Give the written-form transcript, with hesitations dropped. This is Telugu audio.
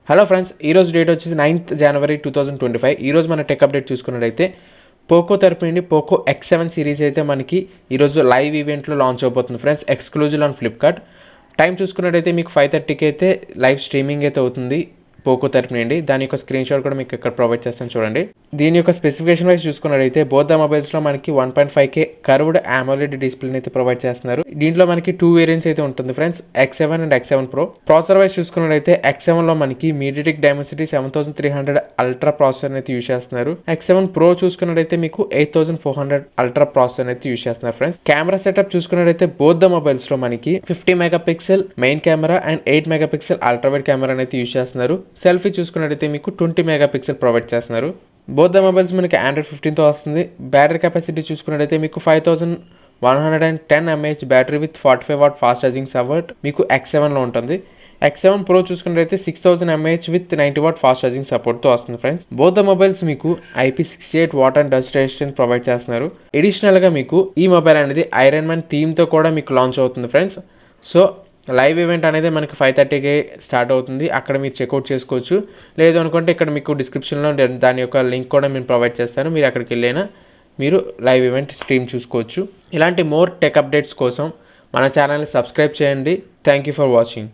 హలో ఫ్రెండ్స్, ఈరోజు డేట్ వచ్చేసి 9th January 2025. ఈరోజు మన టెక్ అప్డేట్ చూసుకున్నట్టయితే పోకో తరపు నుండి పోకో X7 సిరీస్ అయితే మనకి ఈరోజు లైవ్ ఈవెంట్లో లాంచ్ అవబోతుంది friends, exclusive on Flipkart. Time చూసుకున్నట్టయితే మీకు 5:30కి అయితే లైవ్ స్ట్రీమింగ్ అయితే అవుతుంది పోకో తరపు నుండి. దాని యొక్క స్క్రీన్ షాట్ కూడా మీకు ఇక్కడ ప్రొవైడ్ చేస్తాను చూడండి. దీని యొక్క స్పెసిఫికేషన్ వైజ్ చూసుకున్నట్టయితే బోత్ ద మొబైల్స్లో మనకి 1.5K కర్వ్డ్ AMOLED డిస్ప్లేని అయితే ప్రొవైడ్ చేస్తున్నారు. దీంట్లో మనకి 2 వేరియంట్స్ అయితే ఉంటుంది friends, X7 and X7 Pro. Processor wise చూసుకున్నట్టయితే X7లో మనకి MediaTek Dimensity 7300 అల్ట్రా ప్రాసెసర్ అయితే యూజ్ చేస్తున్నారు. X7 Pro చూసుకున్నట్టయితే మీకు 8400 అల్ట్రా ప్రాసెసర్ అయితే యూజ్ చేస్తున్నారు ఫ్రెండ్స్. కెమెరా సెటప్ చూసుకున్నట్టయితే బోత్ ద మొబైల్స్లో మనకి 50 megapixel main camera and 8 megapixel ultra wide camera అయితే యూజ్ చేస్తున్నారు. సెల్ఫీ చూసుకున్నట్టయితే మీకు 20 మెగాపిక్సెల్ ప్రొవైడ్ చేస్తున్నారు. బోత్ ద మొబైల్స్ మనకి Android 15తో వస్తుంది. బ్యాటరీ కెపాసిటీ చూసుకున్నట్టయితే మీకు 5110 mAh battery with 45 watt fast charging support మీకు X7లో ఉంటుంది. X7 Pro చూసుకున్నట్టయితే 6000 mAh with 90 watt fast charging సపోర్ట్తో వస్తుంది ఫ్రెండ్స్. బోత్ ద మొబైల్స్ మీకు IP68 water and dust resistance provide చేస్తున్నారు. ఎడిషనల్గా మీకు ఈ మొబైల్ అనేది ఐరన్ మ్యాన్ థీమ్తో కూడా మీకు లాంచ్ అవుతుంది ఫ్రెండ్స్. సో లైవ్ ఈవెంట్ అనేది మనకి 5:30కి స్టార్ట్ అవుతుంది. అక్కడ మీరు చెక్అవుట్ చేసుకోవచ్చు. లేదు అనుకుంటే ఇక్కడ మీకు డిస్క్రిప్షన్లో దాని యొక్క లింక్ కూడా నేను ప్రొవైడ్ చేస్తాను. మీరు అక్కడికి వెళ్ళైనా మీరు లైవ్ ఈవెంట్ స్ట్రీమ్ చూసుకోవచ్చు. ఇలాంటి మోర్ టెక్ అప్డేట్స్ కోసం మన ఛానల్ని సబ్స్క్రైబ్ చేయండి. Thank you for watching.